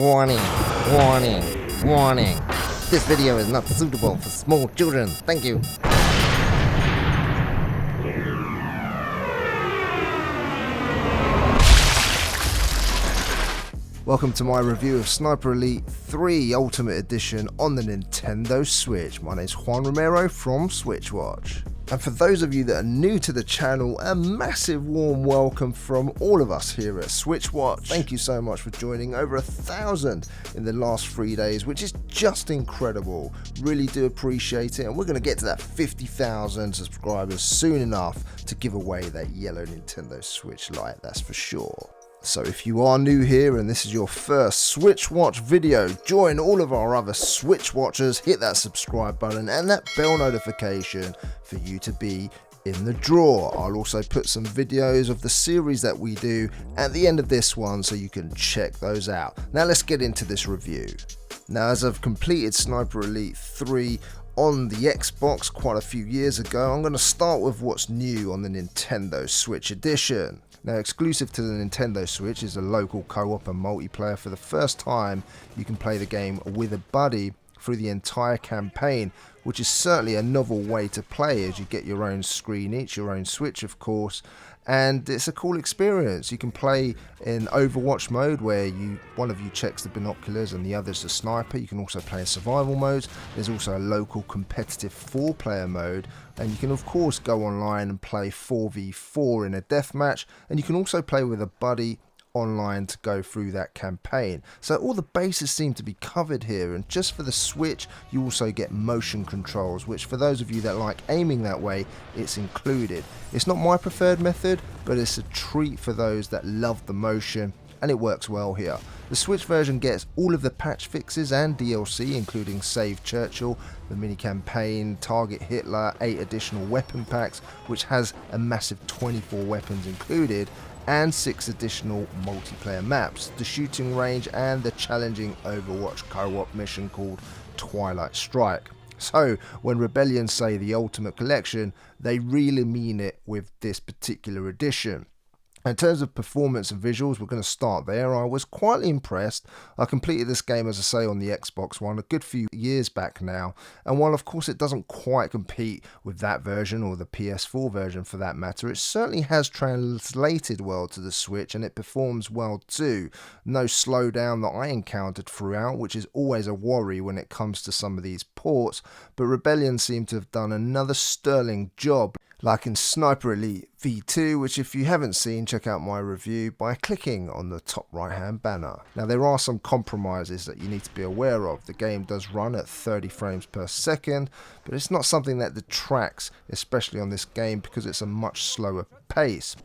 Warning, warning, warning. This video is not suitable for small children. Thank you. Welcome to my review of Sniper Elite 3 Ultimate Edition on the Nintendo Switch. My name is Juan Romero from SwitchWatch. And for those of you that are new to the channel, a massive warm welcome from all of us here at SwitchWatch. Thank you so much for joining. Over 1,000 in the last 3 days, which is just incredible. Really do appreciate it. And we're going to get to that 50,000 subscribers soon enough to give away that yellow Nintendo Switch Lite, that's for sure. So if you are new here and this is your first SwitchWatch video, join all of our other Switch Watchers, hit that subscribe button and that bell notification for you to be in the draw. I'll also put some videos of the series that we do at the end of this one so you can check those out. Now let's get into this review. Now, as I've completed Sniper Elite 3 on the Xbox quite a few years ago, I'm going to start with what's new on the Nintendo Switch Edition. Now, exclusive to the Nintendo Switch is a local co-op and multiplayer. For the first time, you can play the game with a buddy through the entire campaign, which is certainly a novel way to play, as you get your own screen each, your own Switch of course, and it's a cool experience. You can play in Overwatch mode where one of you checks the binoculars and the other's the sniper. You can also play in survival modes. There's also a local competitive 4-player mode, and you can of course go online and play 4v4 in a deathmatch, and you can also play with a buddy online to go through that campaign. So all the bases seem to be covered here, and just for the Switch you also get motion controls, which for those of you that like aiming that way, it's included. It's not my preferred method, but it's a treat for those that love the motion, and it works well here. The Switch version gets all of the patch fixes and DLC, including Save Churchill, the mini campaign, Target Hitler, 8 additional weapon packs, which has a massive 24 weapons included, and 6 additional multiplayer maps, the shooting range and the challenging Overwatch co-op mission called Twilight Strike. So when Rebellion say the Ultimate Collection, they really mean it with this particular edition. In terms of performance and visuals, we're going to start there. I was quite impressed. I completed this game, as I say, on the Xbox One a good few years back now, and while of course it doesn't quite compete with that version or the PS4 version for that matter, it certainly has translated well to the Switch, and it performs well too. No slowdown that I encountered throughout, which is always a worry when it comes to some of these ports, but Rebellion seem to have done another sterling job, like in Sniper Elite V2, which if you haven't seen, check out my review by clicking on the top right hand banner. Now, there are some compromises that you need to be aware of. The game does run at 30 frames per second, but it's not something that detracts, especially on this game, because it's a much slower pace.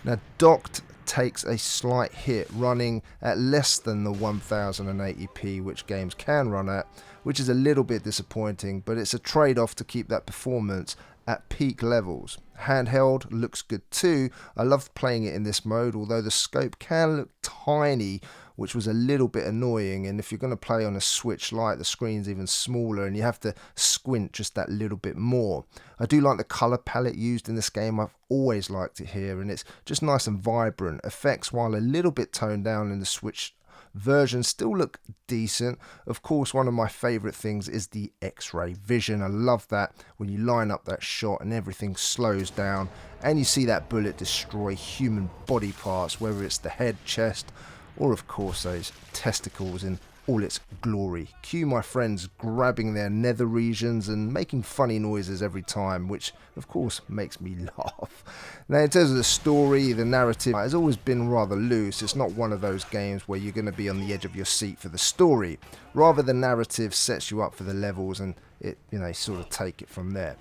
Now, docked takes a slight hit, running at less than the 1080p which games can run at, which is a little bit disappointing, but it's a trade-off to keep that performance at peak levels. Handheld looks good too. I loved playing it in this mode, although the scope can look tiny, which was a little bit annoying, and if you're going to play on a Switch Lite, the screen's even smaller and you have to squint just that little bit more. I do like the colour palette used in this game. I've always liked it here, and it's just nice and vibrant. Effects, while a little bit toned down in the Switch version, still look decent. Of course, one of my favourite things is the X-ray vision. I love that when you line up that shot and everything slows down and you see that bullet destroy human body parts, whether it's the head, chest, or of course those testicles in all its glory. Cue my friends grabbing their nether regions and making funny noises every time, which of course makes me laugh. Now, in terms of the story, the narrative has always been rather loose. It's not one of those games where you're going to be on the edge of your seat for the story. Rather, the narrative sets you up for the levels, and it, sort of take it from there.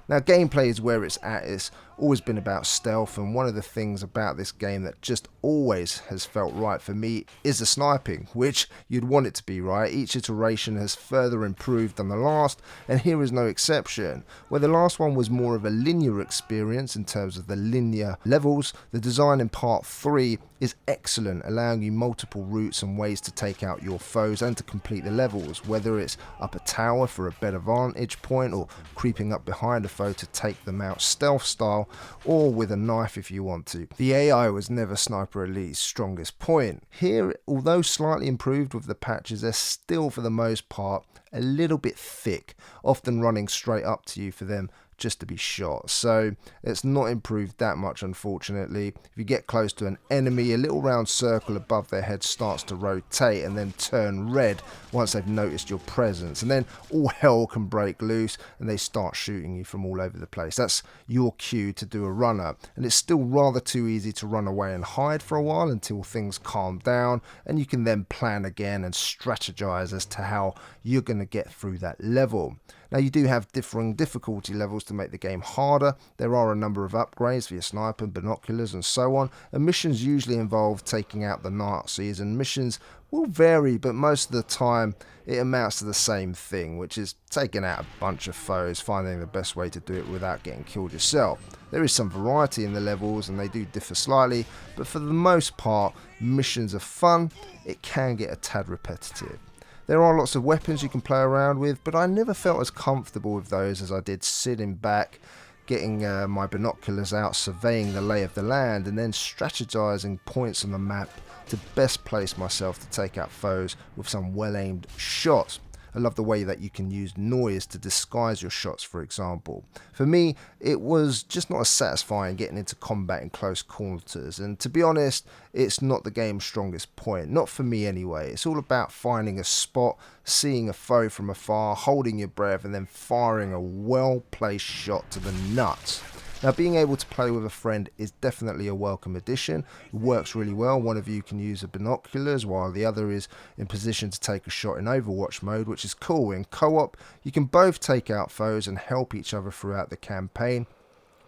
Now, gameplay is where it's at. It's always been about stealth, and one of the things about this game that just always has felt right for me is the sniping, which you'd want it to be right. Each iteration has further improved than the last, and here is no exception. Where the last one was more of a linear experience in terms of the linear levels, the design in part 3 is excellent, allowing you multiple routes and ways to take out your foes and to complete the levels, whether it's up a tower for a better vantage point or creeping up behind a foe to take them out stealth style. now, or with a knife if you want to. The AI was never Sniper Elite's strongest point. Here, although slightly improved with the patches, they're still for the most part a little bit thick, often running straight up to you for them just to be shot. So it's not improved that much, unfortunately. If you get close to an enemy, a little round circle above their head starts to rotate and then turn red once they've noticed your presence, and then all hell can break loose and they start shooting you from all over the place. That's your cue to do a run up, and it's still rather too easy to run away and hide for a while until things calm down, and you can then plan again and strategize as to how you're going to get through that level. Now, you do have differing difficulty levels to make the game harder. There are a number of upgrades for your sniper, binoculars and so on, and missions usually involve taking out the Nazis, and missions will vary, but most of the time it amounts to the same thing, which is taking out a bunch of foes, finding the best way to do it without getting killed yourself. There is some variety in the levels and they do differ slightly, but for the most part missions are fun. It can get a tad repetitive. There are lots of weapons you can play around with, but I never felt as comfortable with those as I did sitting back, getting my binoculars out, surveying the lay of the land, and then strategizing points on the map to best place myself to take out foes with some well-aimed shots. I love the way that you can use noise to disguise your shots, for example. For me, it was just not as satisfying getting into combat in close quarters, and to be honest, it's not the game's strongest point. Not for me anyway. It's all about finding a spot, seeing a foe from afar, holding your breath, and then firing a well-placed shot to the nuts. Now, being able to play with a friend is definitely a welcome addition. It works really well. One of you can use the binoculars while the other is in position to take a shot in Overwatch mode, which is cool. In co-op, you can both take out foes and help each other throughout the campaign,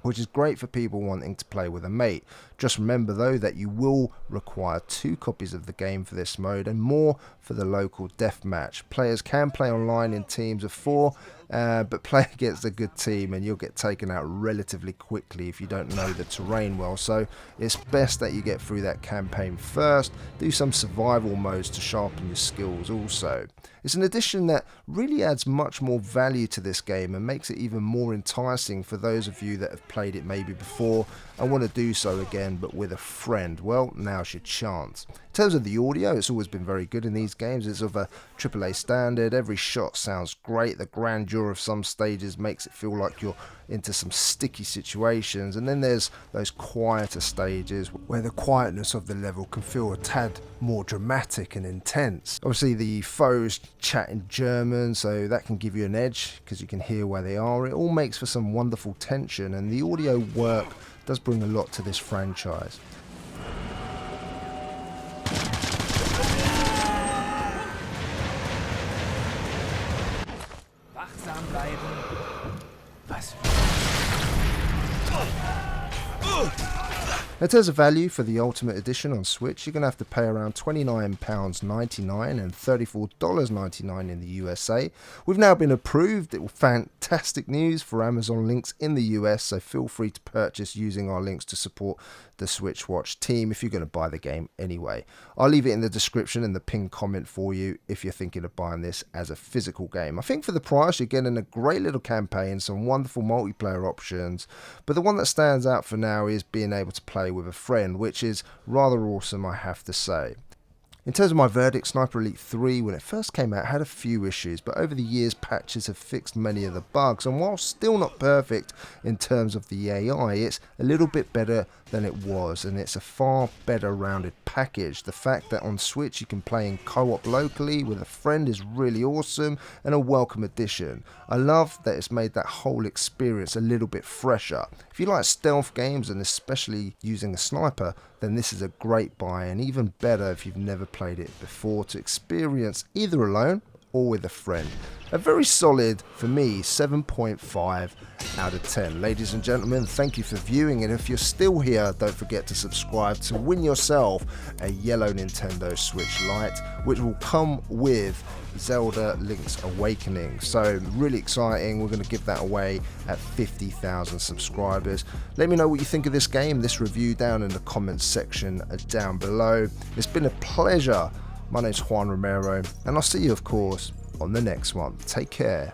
which is great for people wanting to play with a mate. Just remember though that you will require 2 copies of the game for this mode and more for the local deathmatch. Players can play online in teams of 4, but play against a good team and you'll get taken out relatively quickly if you don't know the terrain well. So it's best that you get through that campaign first. Do some survival modes to sharpen your skills also. It's an addition that really adds much more value to this game and makes it even more enticing for those of you that have played it maybe before and want to do so again but with a friend. Well, now's your chance. In terms of the audio, it's always been very good in these games. It's of a AAA standard. Every shot sounds great. The grandeur of some stages makes it feel like you're into some sticky situations, and then there's those quieter stages where the quietness of the level can feel a tad more dramatic and intense. Obviously the foes chat in German, so that can give you an edge because you can hear where they are. It all makes for some wonderful tension, and the audio work does bring a lot to this franchise. Wachsam bleiben. Was? In terms of value for the Ultimate Edition on Switch, you're going to have to pay around £29.99 and $34.99 in the USA. We've now been approved. Fantastic news for Amazon links in the US, so feel free to purchase using our links to support the SwitchWatch team if you're going to buy the game anyway. I'll leave it in the description and the pinned comment for you if you're thinking of buying this as a physical game. I think for the price you're getting a great little campaign, some wonderful multiplayer options, but the one that stands out for now is being able to play with a friend, which is rather awesome, I have to say. In terms of my verdict, Sniper Elite 3, when it first came out, had a few issues, but over the years patches have fixed many of the bugs, and while still not perfect in terms of the AI, it's a little bit better than it was, and it's a far better rounded package. The fact that on Switch you can play in co-op locally with a friend is really awesome and a welcome addition. I love that it's made that whole experience a little bit fresher. If you like stealth games and especially using a sniper, then this is a great buy, and even better if you've never played it before to experience either alone or with a friend. A very solid, for me, 7.5 out of 10. Ladies and gentlemen, thank you for viewing, and if you're still here, don't forget to subscribe to win yourself a yellow Nintendo Switch Lite, which will come with Zelda Link's Awakening. So really exciting. We're going to give that away at 50,000 subscribers. Let me know what you think of this game, this review, down in the comments section down below. It's been a pleasure. My name's Juan Romero, and I'll see you, of course, on the next one. Take care.